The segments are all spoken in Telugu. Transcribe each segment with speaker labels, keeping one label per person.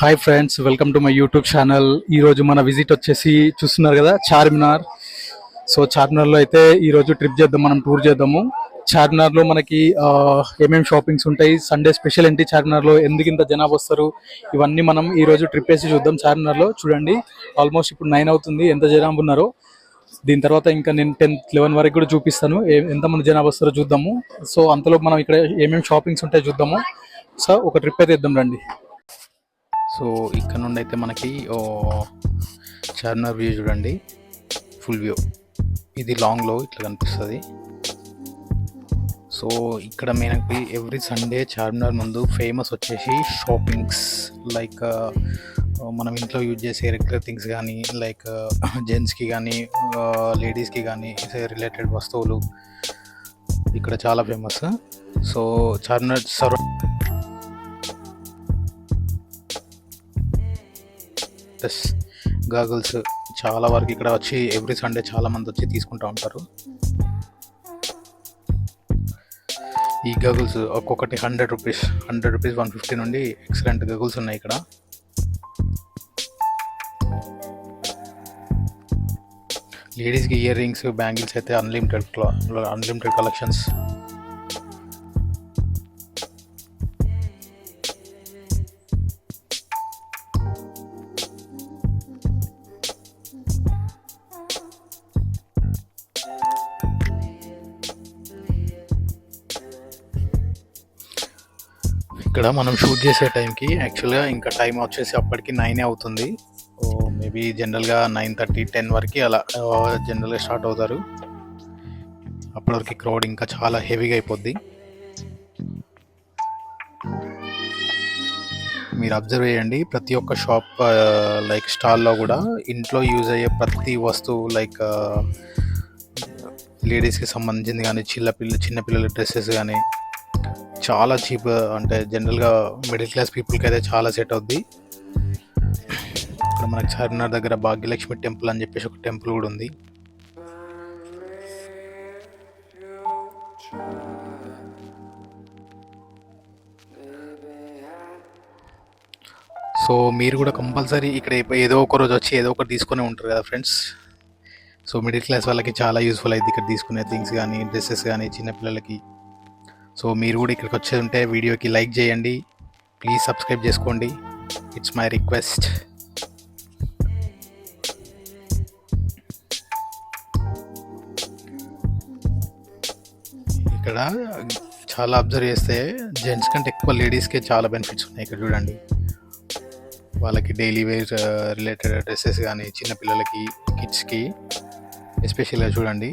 Speaker 1: Hi friends, welcome to my YouTube channel. ఈరోజు మన విజిట్ వచ్చేసి చూస్తున్నారు కదా చార్మినార్. సో చార్మినార్లో అయితే ఈరోజు ట్రిప్ చేద్దాం, మనం టూర్ చేద్దాము. చార్మినార్లో మనకి ఏమేమి షాపింగ్స్ ఉంటాయి, సండే స్పెషల్ ఏంటి, చార్మినార్లో ఎందుకు ఇంత జనాభా వస్తారు, ఇవన్నీ మనం ఈరోజు ట్రిప్ వేసి చూద్దాం. చార్మినార్లో చూడండి, ఆల్మోస్ట్ ఇప్పుడు 9 అవుతుంది, ఎంత జనాభా ఉన్నారో. దీని తర్వాత ఇంకా నేను 10-11 వరకు కూడా చూపిస్తాను, ఎంతమంది జనాభా వస్తారో చూద్దాము. సో అంతలో మనం ఇక్కడ ఏమేమి షాపింగ్స్ ఉంటాయో చూద్దాము. సో ఒక ట్రిప్ అయితే ఇద్దాం రండి. సో ఇక్కడ నుండి అయితే మనకి చార్మినార్ వ్యూ చూడండి, ఫుల్ వ్యూ. ఇది లాంగ్లో ఇట్లా కనిపిస్తుంది. సో ఇక్కడ మనకి ఎవ్రీ సండే చార్మినార్ ముందు ఫేమస్ వచ్చేసి షాపింగ్స్, లైక్ మనం ఇంట్లో యూజ్ చేసే రెగ్యులర్ థింగ్స్ కానీ, లైక్ జెంట్స్కి కానీ లేడీస్కి కానీ రిలేటెడ్ వస్తువులు ఇక్కడ చాలా famous. So Charminar plus goggles చాలా వరకు ఇక్కడ వచ్చి ఎవ్రీ సండే చాలా మంది వచ్చి తీసుకుంటూ ఉంటారు. ఈ గగుల్స్ ఒక్కొక్కటి 100 రూపీస్ 150 నుండి ఎక్సలెంట్ గగుల్స్ ఉన్నాయి ఇక్కడ. లేడీస్కి ఇయర్ రింగ్స్, బ్యాంగిల్స్ అయితే అన్లిమిటెడ్ కలెక్షన్స్. ఇక్కడ మనం షూట్ చేసే టైంకి యాక్చువల్గా ఇంకా టైం వచ్చేసి అప్పటికి 9 అవుతుంది. మేబీ జనరల్గా 9:30-10 వరకు అలా జనరల్గా స్టార్ట్ అవుతారు. అప్పటివరకు క్రౌడ్ ఇంకా చాలా హెవీగా అయిపోద్ది. మీరు అబ్జర్వ్ చేయండి, ప్రతి ఒక్క షాప్ లైక్ స్టాల్లో కూడా ఇంట్లో యూజ్ అయ్యే ప్రతి వస్తువు, లైక్ లేడీస్కి సంబంధించింది కానీ, చిన్నపిల్లల డ్రెస్సెస్ కానీ చాలా చీప్, అంటే జనరల్గా మిడిల్ క్లాస్ పీపుల్కి అయితే చాలా సెట్ అవుద్ది. ఇక్కడ మనకి చార్మినార్ దగ్గర భాగ్యలక్ష్మి టెంపుల్ అని చెప్పేసి ఒక టెంపుల్ కూడా ఉంది. సో మీరు కూడా కంపల్సరీ ఇక్కడ ఏదో ఒక రోజు వచ్చి ఏదో ఒకటి తీసుకునే ఉంటారు కదా ఫ్రెండ్స్. సో మిడిల్ క్లాస్ వాళ్ళకి చాలా యూస్ఫుల్ అయింది ఇక్కడ తీసుకునే థింగ్స్ కానీ, డ్రెస్సెస్ కానీ చిన్నపిల్లలకి. సో మీరు కూడా ఇక్కడికి వచ్చేది ఉంటే వీడియోకి లైక్ చేయండి, ప్లీజ్ సబ్స్క్రైబ్ చేసుకోండి, ఇట్స్ మై రిక్వెస్ట్. ఇక్కడ చాలా అబ్జర్వ్ చేస్తే జెంట్స్ కంటే ఎక్కువ లేడీస్కే చాలా బెనిఫిట్స్ ఉన్నాయి. ఇక్కడ చూడండి, వాళ్ళకి డైలీ వేర్ రిలేటెడ్ డ్రెస్సెస్ కానీ, చిన్నపిల్లలకి, కిడ్స్కి ఎస్పెషల్గా చూడండి,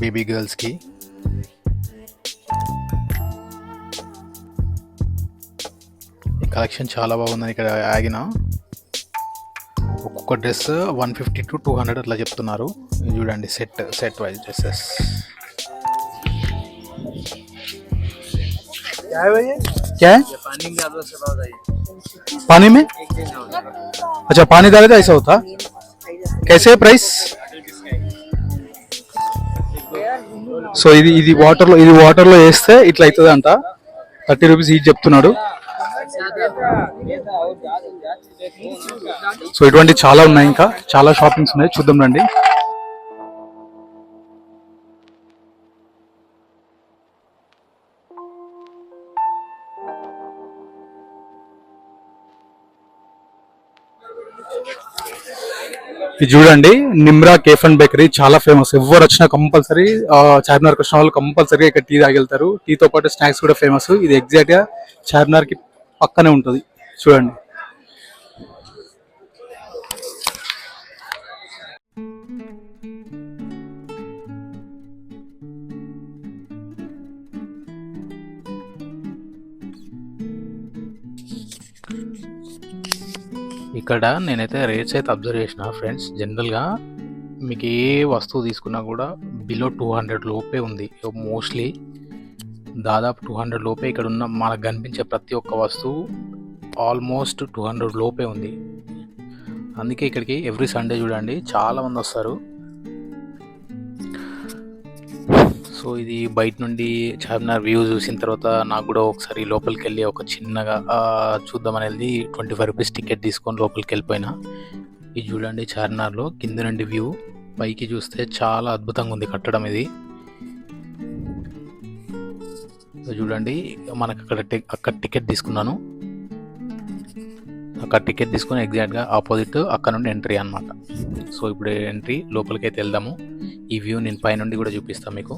Speaker 1: బేబీ గర్ల్స్కి. కలెక్షన్ చాలా బాగుందని ఇక్కడ ఆగిన. ఒక్కొక్క డ్రెస్ 150-200 అట్లా చెప్తున్నారు. చూడండి, సెట్ వైజ్ డ్రెస్సెస్. पानी में अच्छा, पानी डाले तो ऐसा होता. कैसे प्राइस? సో ఇది వాటర్లో వేస్తే ఇట్లా అవుతుంది అంట. 30 రూపీస్ ఈచ్ చెప్తున్నాడు. సో ఇటువంటి చాలా ఉన్నాయి, ఇంకా చాలా షాపింగ్స్ ఉన్నాయి, చూద్దాం రండి. ఇది చూడండి, నిమ్రా కేఫ్ అండ్ బేకరీ చాలా ఫేమస్. ఎవరు వచ్చినా కంపల్సరీ చార్మినార్కి వచ్చిన వాళ్ళు కంపల్సరీగా ఇక్కడ టీ తాగెళ్తారు. టీతో పాటు స్నాక్స్ కూడా ఫేమస్. ఇది ఎగ్జాక్ట్గా చార్మినార్కి పక్కనే ఉంటుంది, చూడండి. ఇక్కడ నేనైతే రేట్స్ అయితే అబ్జర్వ్ చేసిన ఫ్రెండ్స్. జనరల్గా మీకు ఏ వస్తువు తీసుకున్నా కూడా బిలో 200 లోపే ఉంది. మోస్ట్లీ దాదాపు 200 లోపే ఇక్కడ ఉన్న మనకు కనిపించే ప్రతి ఒక్క వస్తువు ఆల్మోస్ట్ 200 లోపే ఉంది. అందుకే ఇక్కడికి ఎవ్రీ సండే చూడండి చాలా మంది వస్తారు. సో
Speaker 2: సో ఇది బయట నుండి చార్మినార్ వ్యూ చూసిన తర్వాత నాకు కూడా ఒకసారి లోపలికి వెళ్ళి ఒక చిన్నగా చూద్దామని వెళ్ళి 25 రూపీస్ టికెట్ తీసుకొని లోపలికి వెళ్ళిపోయినా. ఇది చూడండి చార్మినార్లో కింద నుండి వ్యూ, పైకి చూస్తే చాలా అద్భుతంగా ఉంది కట్టడం ఇది. చూడండి మనకు అక్కడ టికెట్ తీసుకున్నాను. అక్కడ టికెట్ తీసుకుని ఎగ్జాక్ట్గా ఆపోజిట్ అక్కడ నుండి ఎంట్రీ అనమాట. సో ఇప్పుడు ఎంట్రీ లోపలికి అయితే వెళ్దాము. ఈ వ్యూ నేను పైనుండి కూడా చూపిస్తాను మీకు.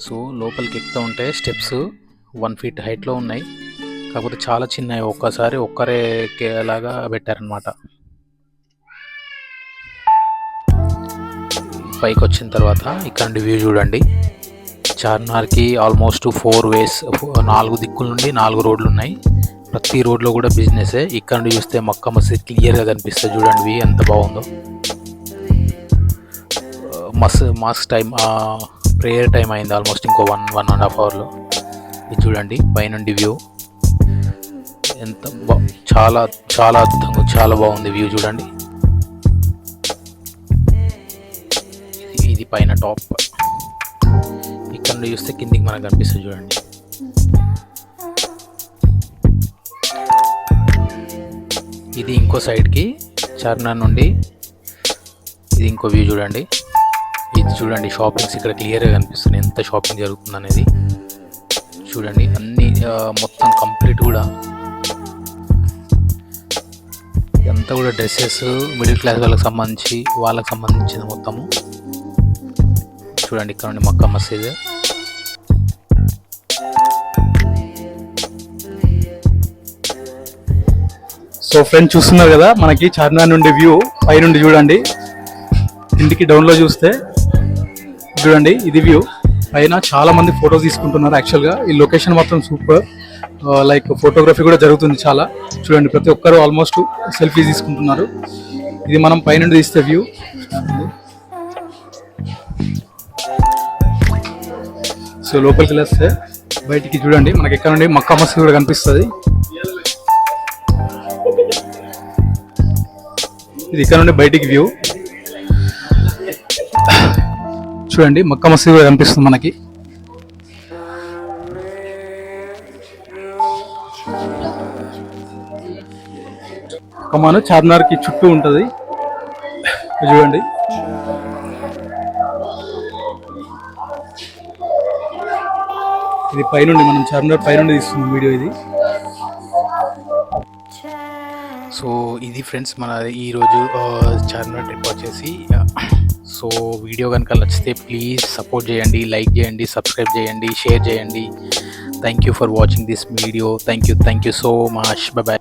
Speaker 2: సో లోపలికి ఎక్కుతూ ఉంటే స్టెప్స్ 1 ఫీట్ హైట్లో ఉన్నాయి, కాకపోతే చాలా చిన్నవి, ఒక్కసారి ఒక్కరే ఎక్కేలాగా పెట్టారనమాట. పైకి వచ్చిన తర్వాత ఇక్కడ నుండి వ్యూ చూడండి. చార్మినార్కి ఆల్మోస్ట్ 4 వేస్, 4 దిక్కుల నుండి 4 రోడ్లు ఉన్నాయి. ప్రతి రోడ్లో కూడా బిజినెసే. ఇక్కడ నుండి చూస్తే మక్కా మసీద్ క్లియర్గా కనిపిస్తుంది. చూడండి వ్యూ ఎంత బాగుందో. మాస్ టైం, ప్రేయర్ టైం అయింది ఆల్మోస్ట్ ఇంకో 1.5 అవర్లో. ఇది చూడండి పైనుండి వ్యూ ఎంత చాలా చాలా అద్భుతంగా, చాలా బాగుంది వ్యూ చూడండి. ఇది పైన టాప్, ఇక్కడ నుండి చూస్తే కిందికి మనకు కనిపిస్తుంది చూడండి. ఇది ఇంకో సైడ్కి చార్మినార్ నుండి ఇది ఇంకో వ్యూ చూడండి. ఇది చూడండి షాపింగ్స్ ఇక్కడ క్లియర్గా కనిపిస్తుంది, ఎంత షాపింగ్ జరుగుతుంది అనేది చూడండి. అన్ని మొత్తం కంప్లీట్ కూడా ఇదంతా కూడా డ్రెస్సెస్, మిడిల్ క్లాస్ వాళ్ళకి సంబంధించిన మొత్తము చూడండి. ఇక్కడ నుండి మక్కా మసీద్.
Speaker 1: సో ఫ్రెండ్స్ చూస్తున్నారు కదా, మనకి చార్మినార్ నుండి వ్యూ పై నుండి చూడండి. కిందికి డౌన్లో చూస్తే చూడండి ఇది వ్యూ. పైన చాలా మంది ఫొటోస్ తీసుకుంటున్నారు. యాక్చువల్గా ఈ లొకేషన్ మాత్రం సూపర్, లైక్ ఫోటోగ్రఫీ కూడా జరుగుతుంది చాలా. చూడండి ప్రతి ఒక్కరు ఆల్మోస్ట్ సెల్ఫీ తీసుకుంటున్నారు. ఇది మనం పైనుండి తీస్తే వ్యూ. సో లోపలికి వెళ్ళేస్తే బయటికి చూడండి, మనకి ఎక్కడ నుండి మక్కా మసీద్ కూడా కనిపిస్తుంది. ఇది ఇక్కడ నుండి బయటికి వ్యూ చూడండి, మక్కా మసీద్ కూడా కనిపిస్తుంది మనకి. కమాను చార్మినార్కి చుట్టూ ఉంటుంది చూడండి. ఇది పైనుండి, మనం చార్మినార్ పైనుండి తీస్తున్నాం వీడియో ఇది.
Speaker 2: సో ఇది ఫ్రెండ్స్ మన ఈరోజు చార్మినార్ ట్రిప్ వచ్చేసి. సో వీడియో కనుక నచ్చితే ప్లీజ్ సపోర్ట్ చేయండి, లైక్ చేయండి, సబ్స్క్రైబ్ చేయండి, షేర్ చేయండి. Thank you for watching this video. Thank you so much. Bye.